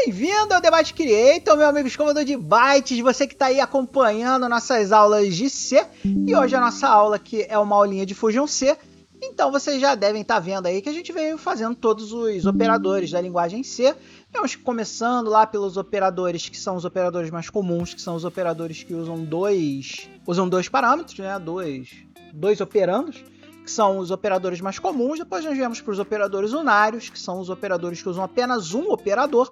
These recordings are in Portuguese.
Bem-vindo ao Debate Creator, meu amigo escovador de bytes, você que está aí acompanhando nossas aulas de C. E hoje a nossa aula aqui é uma aulinha de Fusion C. Então vocês já devem estar vendo aí que a gente veio fazendo todos os operadores da linguagem C. Vamos começando lá pelos operadores que são os operadores mais comuns, que são os operadores que usam dois parâmetros, né? Dois operandos, que são os operadores mais comuns. Depois nós viemos para os operadores unários, que são os operadores que usam apenas um operador.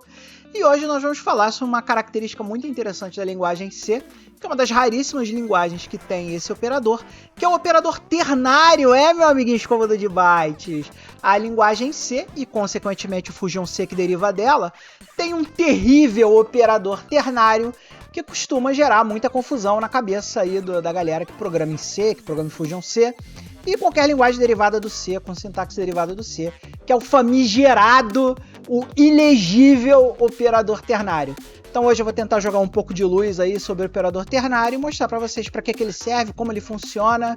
E hoje nós vamos falar sobre uma característica muito interessante da linguagem C, que é uma das raríssimas linguagens que tem esse operador, que é o operador ternário, meu amiguinho escovador de bytes. A linguagem C, e consequentemente o Fusion C que deriva dela, tem um terrível operador ternário que costuma gerar muita confusão na cabeça aí da galera que programa em C, que programa em Fusion C, e qualquer linguagem derivada do C, com sintaxe derivada do C, que é o famigerado, o ilegível operador ternário. Então hoje eu vou tentar jogar um pouco de luz aí sobre o operador ternário e mostrar para vocês para que ele serve, como ele funciona,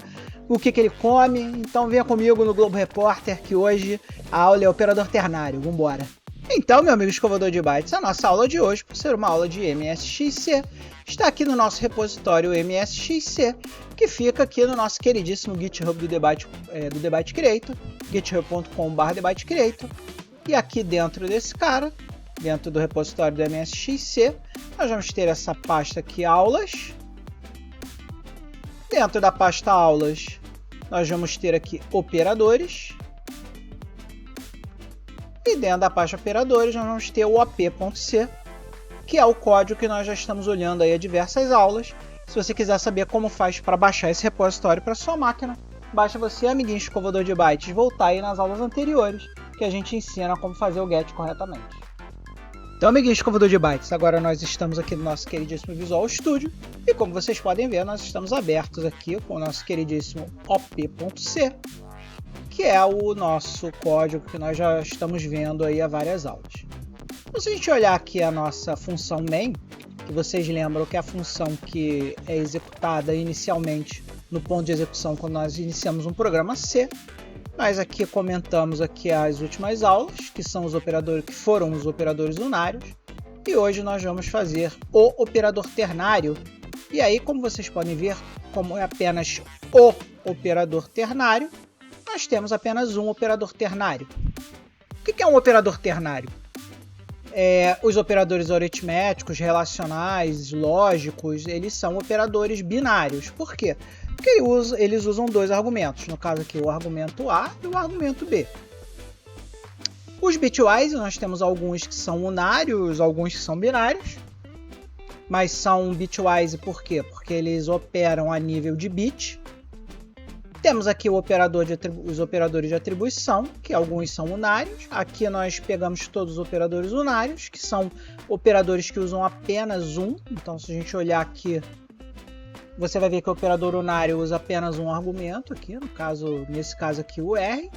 o que ele come. Então venha comigo no Globo Repórter, que hoje a aula é operador ternário. Vambora! Então, meu amigo escovador de bytes, a nossa aula de hoje, por ser uma aula de MSXC, está aqui no nosso repositório MSXC, que fica aqui no nosso queridíssimo GitHub do Debate Creator, github.com/Debate Creator. E aqui dentro desse cara, dentro do repositório do MSXC, nós vamos ter essa pasta aqui, aulas. Dentro da pasta aulas, nós vamos ter aqui operadores. E dentro da pasta operadores, nós vamos ter o op.c, que é o código que nós já estamos olhando aí a diversas aulas. Se você quiser saber como faz para baixar esse repositório para sua máquina, basta você, amiguinho escovador de bytes, voltar aí nas aulas anteriores, que a gente ensina como fazer o get corretamente. Então, amiguinho escovador de bytes, agora nós estamos aqui no nosso queridíssimo Visual Studio, e como vocês podem ver, nós estamos abertos aqui com o nosso queridíssimo op.c, que é o nosso código que nós já estamos vendo aí há várias aulas. Então, se a gente olhar aqui a nossa função main, que vocês lembram que é a função que é executada inicialmente no ponto de execução quando nós iniciamos um programa C, nós aqui comentamos aqui as últimas aulas, que são os operadores que foram os operadores unários, e hoje nós vamos fazer o operador ternário. E aí, como vocês podem ver, como é apenas o operador ternário, nós temos apenas um operador ternário. O que é um operador ternário? Os operadores aritméticos, relacionais, lógicos, eles são operadores binários. Por quê? Porque eles usam dois argumentos, no caso aqui o argumento A e o argumento B. Os bitwise, nós temos alguns que são unários, alguns que são binários, mas são bitwise por quê? Porque eles operam a nível de bit. Temos aqui os operadores de atribuição, que alguns são unários. Aqui nós pegamos todos os operadores unários, que são operadores que usam apenas um. Então, se a gente olhar aqui, você vai ver que o operador unário usa apenas um argumento, aqui, nesse caso aqui o R.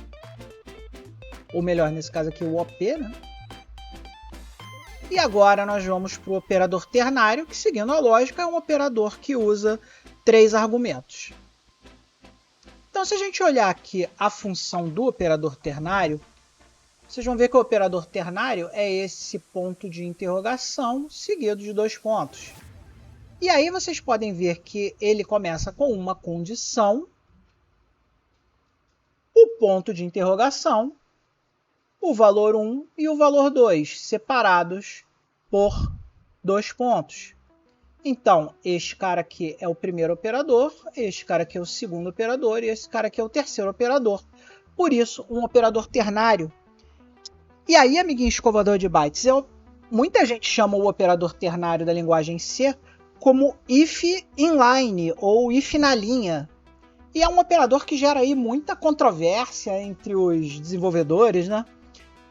Ou melhor, nesse caso aqui o OP, né? E agora nós vamos para o operador ternário, que, seguindo a lógica, é um operador que usa 3 argumentos. Então, se a gente olhar aqui a função do operador ternário, vocês vão ver que o operador ternário é esse ponto de interrogação seguido de 2 pontos. E aí vocês podem ver que ele começa com uma condição, o ponto de interrogação, o valor 1 e o valor 2, separados por 2 pontos. Então, este cara aqui é o primeiro operador, este cara aqui é o segundo operador e esse cara aqui é o terceiro operador. Por isso, um operador ternário. E aí, amiguinho escovador de bytes, muita gente chama o operador ternário da linguagem C como if inline ou if na linha. E é um operador que gera aí muita controvérsia entre os desenvolvedores, né?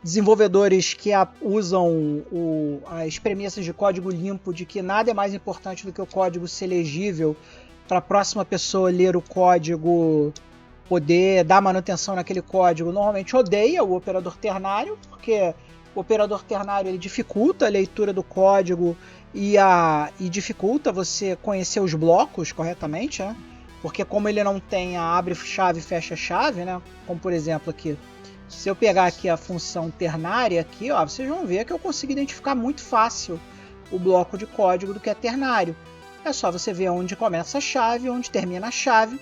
Desenvolvedores que usam as premissas de código limpo, de que nada é mais importante do que o código ser legível para a próxima pessoa ler o código, poder dar manutenção naquele código. Normalmente odeia o operador ternário, porque o operador ternário ele dificulta a leitura do código e dificulta você conhecer os blocos corretamente, né? Porque como ele não tem a abre-chave e fecha-chave, né? Como por exemplo aqui, Se eu pegar aqui a função ternária, aqui, ó, vocês vão ver que eu consigo identificar muito fácil o bloco de código do que é ternário. É só você ver onde começa a chave, onde termina a chave.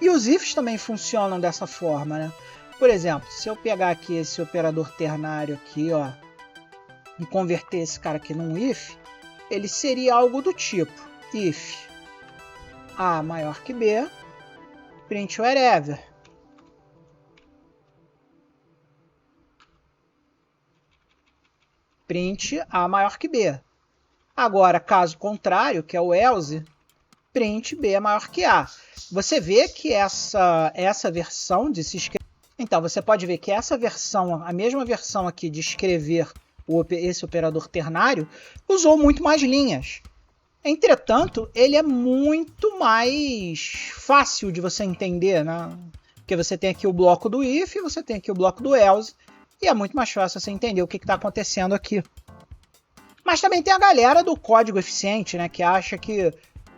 E os ifs também funcionam dessa forma, né? Por exemplo, se eu pegar aqui esse operador ternário aqui, ó, e converter esse cara aqui num if, ele seria algo do tipo if A maior que B, print wherever. Print A maior que B. Agora, caso contrário, que é o else, print B maior que A. Você vê que essa versão de se escrever... Então, você pode ver que essa versão, a mesma versão aqui de escrever esse operador ternário, usou muito mais linhas. Entretanto, ele é muito mais fácil de você entender, né? Porque você tem aqui o bloco do if, você tem aqui o bloco do else, e é muito mais fácil você entender o que está acontecendo aqui. Mas também tem a galera do código eficiente, né, que acha que,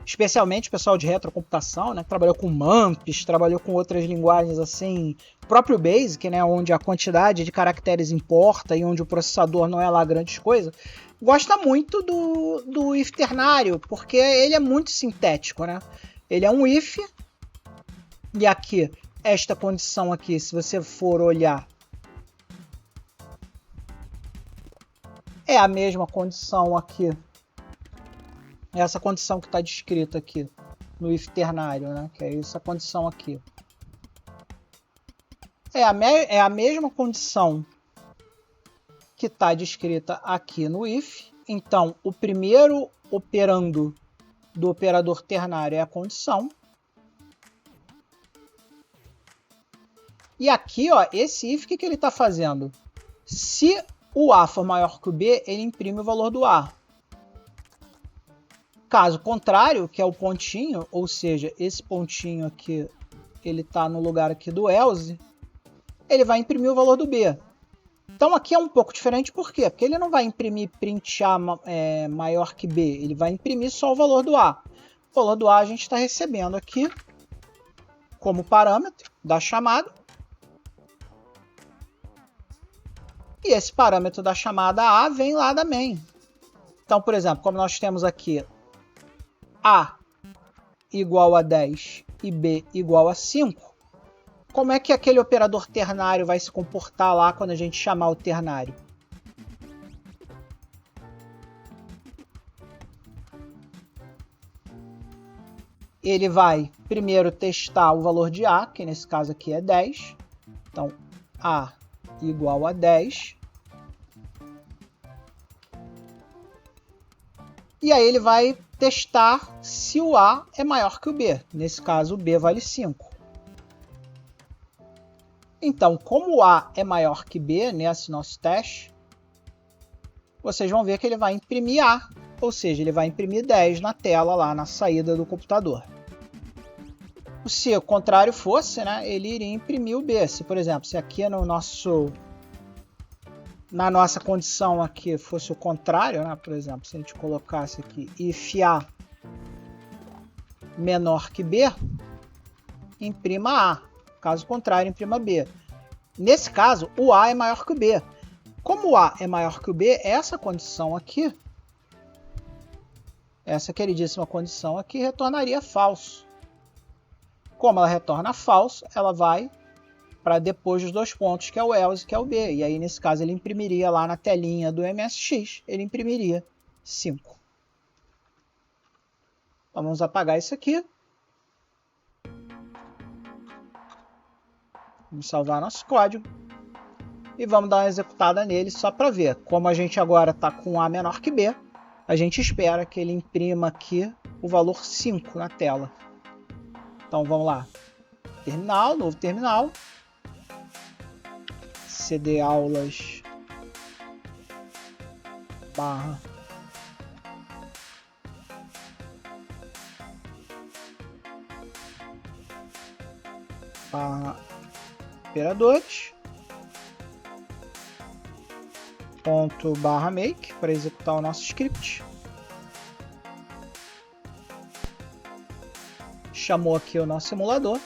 especialmente o pessoal de retrocomputação, né, que trabalhou com MAMPs, trabalhou com outras linguagens assim, o próprio BASIC, né, onde a quantidade de caracteres importa e onde o processador não é lá grandes coisas, gosta muito do if ternário, porque ele é muito sintético, né? Ele é um if, e aqui, esta condição aqui, se você for olhar, é a mesma condição aqui. Essa condição que está descrita aqui no if ternário, né? Que é essa condição aqui. É a mesma condição que está descrita aqui no if. Então, o primeiro operando do operador ternário é a condição. E aqui, ó, esse if, o que ele está fazendo? Se o A for maior que o B, ele imprime o valor do A. Caso contrário, que é o pontinho, ou seja, esse pontinho aqui, ele está no lugar aqui do else, ele vai imprimir o valor do B. Então aqui é um pouco diferente, por quê? Porque ele não vai imprimir print A maior que B, ele vai imprimir só o valor do A. O valor do A a gente está recebendo aqui como parâmetro da chamada. E esse parâmetro da chamada A vem lá da main. Então, por exemplo, como nós temos aqui A igual a 10 e B igual a 5, como é que aquele operador ternário vai se comportar lá quando a gente chamar o ternário? Ele vai primeiro testar o valor de A, que nesse caso aqui é 10. Então, A igual a 10. E aí ele vai testar se o A é maior que o B. Nesse caso, o B vale 5. Então, como o A é maior que B nesse nosso teste, vocês vão ver que ele vai imprimir A, ou seja, ele vai imprimir 10 na tela lá na saída do computador. Se o contrário fosse, né, ele iria imprimir o B. Se, por exemplo, se aqui na nossa condição aqui fosse o contrário, né, por exemplo, se a gente colocasse aqui if A menor que B, imprima A. Caso contrário, imprima B. Nesse caso, o A é maior que o B. Como o A é maior que o B, essa condição aqui, essa queridíssima condição aqui, retornaria falso. Como ela retorna falso, ela vai para depois dos dois pontos, que é o else, que é o B. E aí, nesse caso, ele imprimiria lá na telinha do MSX, ele imprimiria 5. Então, vamos apagar isso aqui. Vamos salvar nosso código. E vamos dar uma executada nele só para ver. Como a gente agora está com A menor que B, a gente espera que ele imprima aqui o valor 5 na tela. Então vamos lá. Terminal, novo terminal. CD aulas barra operadores ponto barra make para executar o nosso script. Chamou aqui o nosso simulador.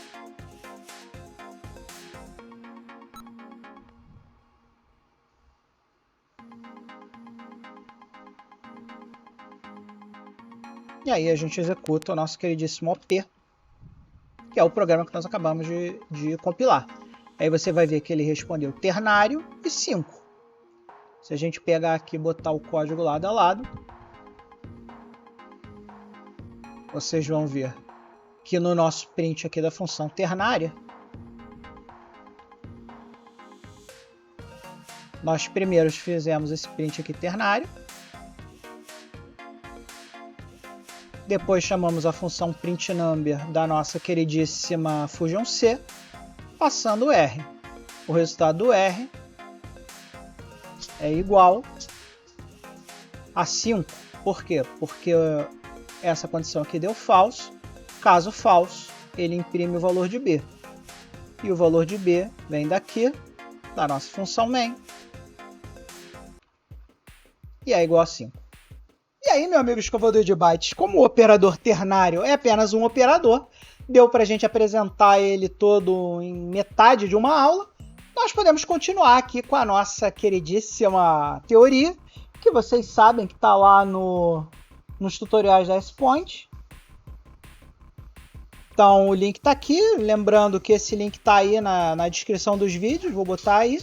E aí a gente executa o nosso queridíssimo OP, que é o programa que nós acabamos de compilar. Aí você vai ver que ele respondeu ternário e 5. Se a gente pegar aqui e botar o código lado a lado, vocês vão ver que no nosso print aqui da função ternária, nós primeiro fizemos esse print aqui ternário, depois chamamos a função printNumber da nossa queridíssima Fusion C, passando o R. O resultado do R é igual a 5. Por quê? Porque essa condição aqui deu falso. Caso falso, ele imprime o valor de B. E o valor de B vem daqui, da nossa função main, e é igual a 5. E aí, meu amigo escovador de bytes, como o operador ternário é apenas um operador, deu para a gente apresentar ele todo em metade de uma aula, nós podemos continuar aqui com a nossa queridíssima teoria, que vocês sabem que está lá nos tutoriais da S-Point. Então o link está aqui, lembrando que esse link está aí na descrição dos vídeos, vou botar aí.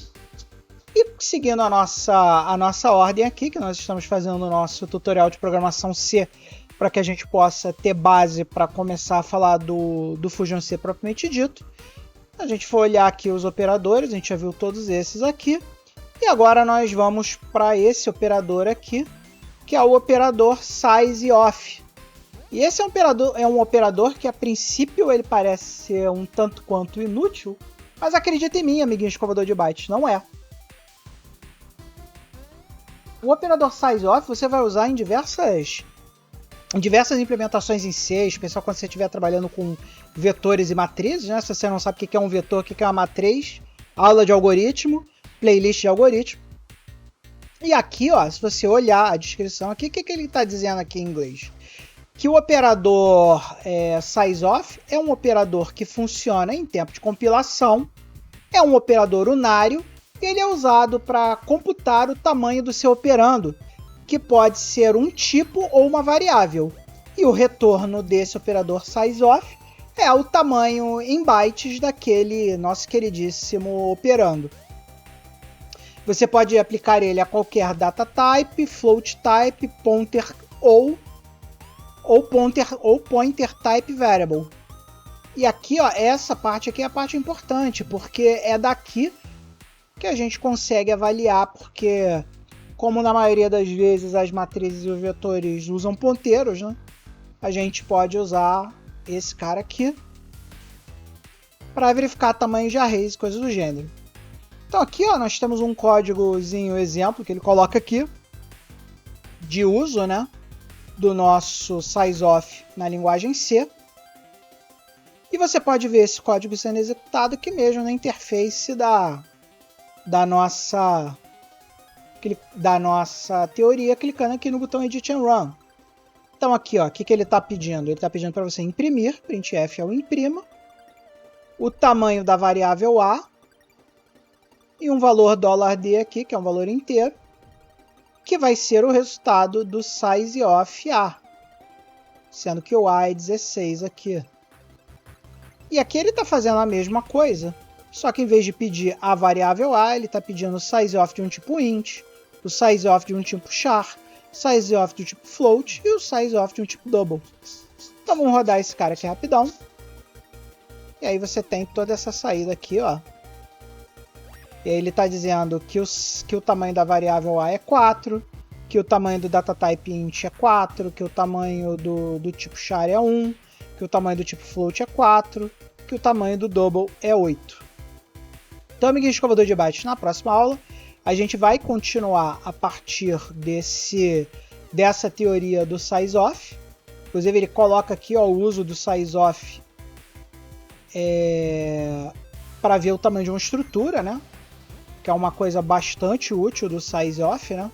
E seguindo a nossa ordem aqui, que nós estamos fazendo o nosso tutorial de programação C, para que a gente possa ter base para começar a falar do Fusion C propriamente dito. A gente for olhar aqui os operadores, a gente já viu todos esses aqui. E agora nós vamos para esse operador aqui, que é o operador sizeOf. E esse é um operador que a princípio ele parece ser um tanto quanto inútil, mas acredita em mim, amiguinho escovador de bytes, não é. O operador sizeOf você vai usar em diversas implementações em C, especialmente quando você estiver trabalhando com vetores e matrizes, né? Se você não sabe o que é um vetor, o que é uma matriz, aula de algoritmo, playlist de algoritmo. E aqui, ó, se você olhar a descrição aqui, o que ele está dizendo aqui em inglês? Que o operador sizeOf é um operador que funciona em tempo de compilação, é um operador unário, e ele é usado para computar o tamanho do seu operando, que pode ser um tipo ou uma variável. E o retorno desse operador sizeOf é o tamanho em bytes daquele nosso queridíssimo operando. Você pode aplicar ele a qualquer data type, float type, pointer ou pointer type variable. E aqui, ó, essa parte aqui é a parte importante, porque é daqui que a gente consegue avaliar, porque como na maioria das vezes as matrizes e os vetores usam ponteiros, né? A gente pode usar esse cara aqui para verificar tamanhos de arrays e coisas do gênero. Então aqui, ó, nós temos um códigozinho exemplo que ele coloca aqui de uso, né, do nosso sizeOf na linguagem C. E você pode ver esse código sendo executado aqui mesmo na interface da nossa teoria, clicando aqui no botão Edit and Run. Então aqui, ó, o que ele está pedindo? Ele está pedindo para você imprimir, printf é o imprima, o tamanho da variável A e um valor $D aqui, que é um valor inteiro, que vai ser o resultado do sizeOf A, sendo que o A é 16 aqui. E aqui ele está fazendo a mesma coisa, só que em vez de pedir a variável A, ele está pedindo o sizeOf de um tipo int, o sizeOf de um tipo char, o sizeOf do tipo float e o sizeOf de um tipo double. Então vamos rodar esse cara aqui rapidão. E aí você tem toda essa saída aqui, ó. E aí ele está dizendo que o tamanho da variável A é 4, que o tamanho do datatype int é 4, que o tamanho do tipo char é 1, que o tamanho do tipo float é 4, que o tamanho do double é 8. Então, amiguinho escovador de bytes, na próxima aula a gente vai continuar a partir dessa teoria do sizeOf. Inclusive ele coloca aqui, ó, o uso do sizeOf para ver o tamanho de uma estrutura, né? Que é uma coisa bastante útil do sizeOf, né?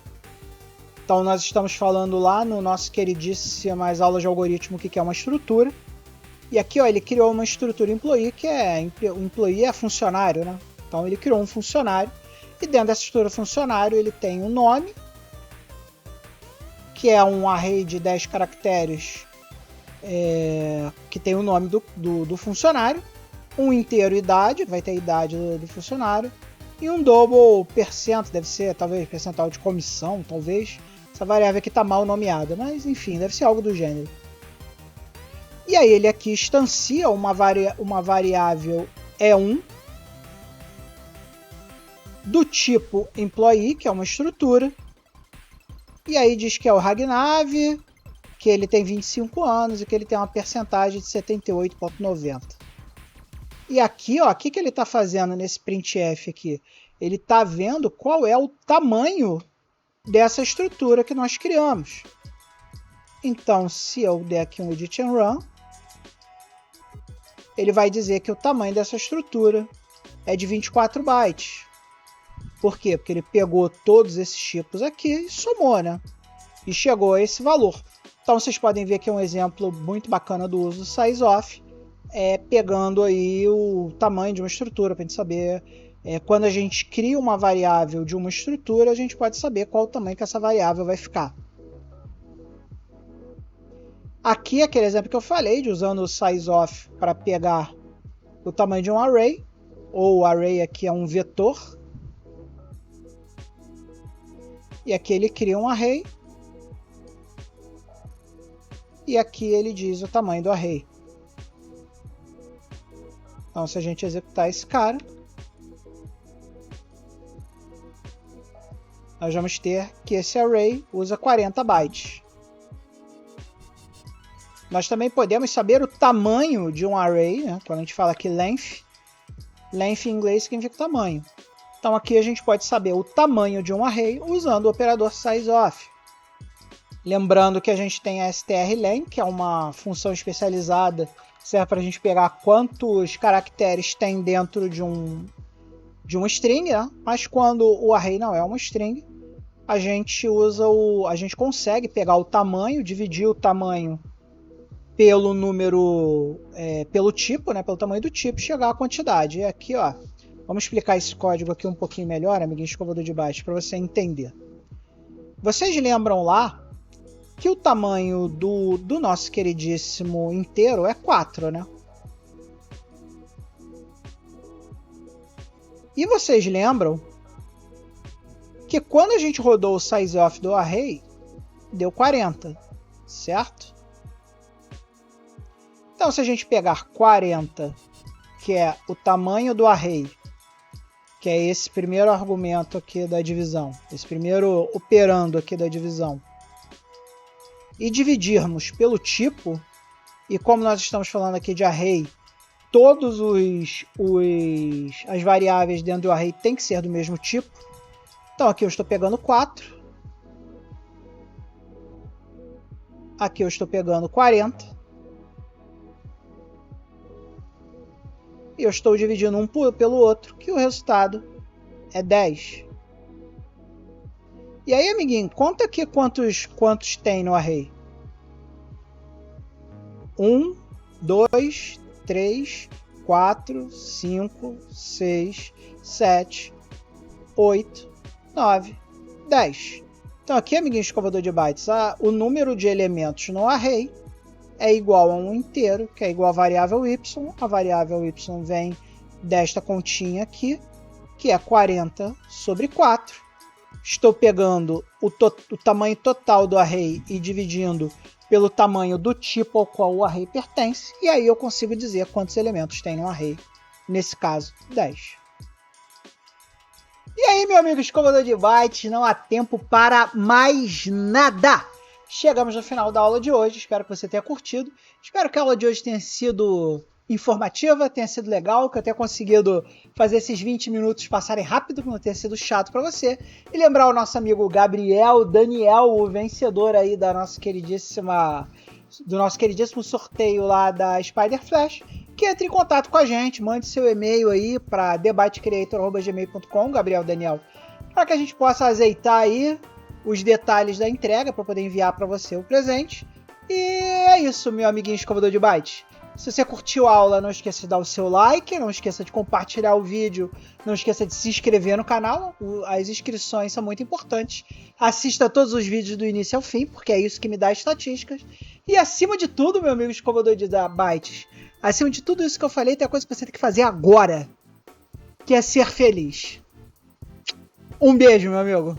Então nós estamos falando lá no nosso queridíssimas aulas de algoritmo o que é uma estrutura. E aqui, ó, ele criou uma estrutura employee, o employee é funcionário, né? Então ele criou um funcionário, e dentro dessa estrutura funcionário ele tem um nome, que é um array de 10 caracteres que tem o nome do funcionário, um inteiro idade, vai ter a idade do funcionário, e um double percent, deve ser talvez percentual de comissão, talvez. Essa variável aqui está mal nomeada, mas enfim, deve ser algo do gênero. E aí ele aqui instancia uma variável E1 do tipo employee, que é uma estrutura, e aí diz que é o Ragnav, que ele tem 25 anos e que ele tem uma percentagem de 78,90. E aqui, ó, o que ele está fazendo nesse printf aqui? Ele está vendo qual é o tamanho dessa estrutura que nós criamos. Então, se eu der aqui um edit and run, ele vai dizer que o tamanho dessa estrutura é de 24 bytes. Por quê? Porque ele pegou todos esses tipos aqui e somou, né? E chegou a esse valor. Então vocês podem ver que é um exemplo muito bacana do uso do sizeof, pegando aí o tamanho de uma estrutura para a gente saber. Quando a gente cria uma variável de uma estrutura, a gente pode saber qual o tamanho que essa variável vai ficar. Aqui, aquele exemplo que eu falei, de usando o sizeof para pegar o tamanho de um array, ou o array aqui é um vetor, e aqui ele cria um array, e aqui ele diz o tamanho do array. Então, se a gente executar esse cara, nós vamos ter que esse array usa 40 bytes. Nós também podemos saber o tamanho de um array, né? Quando a gente fala aqui length em inglês significa tamanho. Então aqui a gente pode saber o tamanho de um array usando o operador sizeof. Lembrando que a gente tem a strlen, que é uma função especializada, que serve para a gente pegar quantos caracteres tem dentro de um string, né? Mas quando o array não é uma string, a gente consegue pegar o tamanho, dividir o tamanho pelo número, pelo tipo, né? Pelo tamanho do tipo, chegar à quantidade. E aqui, ó, vamos explicar esse código aqui um pouquinho melhor, amiguinho escovador de baixo, para você entender. Vocês lembram lá que o tamanho do nosso queridíssimo inteiro é 4, né? E vocês lembram que quando a gente rodou o sizeof do array, deu 40, certo? Então, se a gente pegar 40, que é o tamanho do array, que é esse primeiro argumento aqui da divisão, esse primeiro operando aqui da divisão, e dividirmos pelo tipo, e como nós estamos falando aqui de array, todas as variáveis dentro do array tem que ser do mesmo tipo. Então aqui eu estou pegando 4, aqui eu estou pegando 40, e eu estou dividindo um pelo outro, que o resultado é 10. E aí, amiguinho, conta aqui quantos tem no array. 1, 2, 3, 4, 5, 6, 7, 8, 9, 10. Então aqui, amiguinho escovador de bytes, o número de elementos no array é igual a um inteiro, que é igual à variável y. A variável y vem desta continha aqui, que é 40 sobre 4. Estou pegando o tamanho total do array e dividindo pelo tamanho do tipo ao qual o array pertence, e aí eu consigo dizer quantos elementos tem no array, nesse caso 10. E aí, meu amigo escovador de bytes, não há tempo para mais nada! Chegamos no final da aula de hoje, espero que você tenha curtido, espero que a aula de hoje tenha sido informativa, tenha sido legal, que eu tenha conseguido fazer esses 20 minutos passarem rápido, que não tenha sido chato para você. E lembrar o nosso amigo Gabriel Daniel, o vencedor aí do nosso queridíssimo sorteio lá da Spider Flash, que entre em contato com a gente, mande seu e-mail aí para debatecreator@gmail.com, Gabriel Daniel, para que a gente possa azeitar aí os detalhes da entrega para poder enviar para você o presente. E é isso, meu amiguinho escovador de bytes. Se você curtiu a aula, não esqueça de dar o seu like, não esqueça de compartilhar o vídeo, não esqueça de se inscrever no canal, as inscrições são muito importantes. Assista todos os vídeos do início ao fim, porque é isso que me dá estatísticas. E acima de tudo, meu amigo escovador de bytes, acima de tudo isso que eu falei, tem a coisa que você tem que fazer agora, que é ser feliz. Um beijo, meu amigo.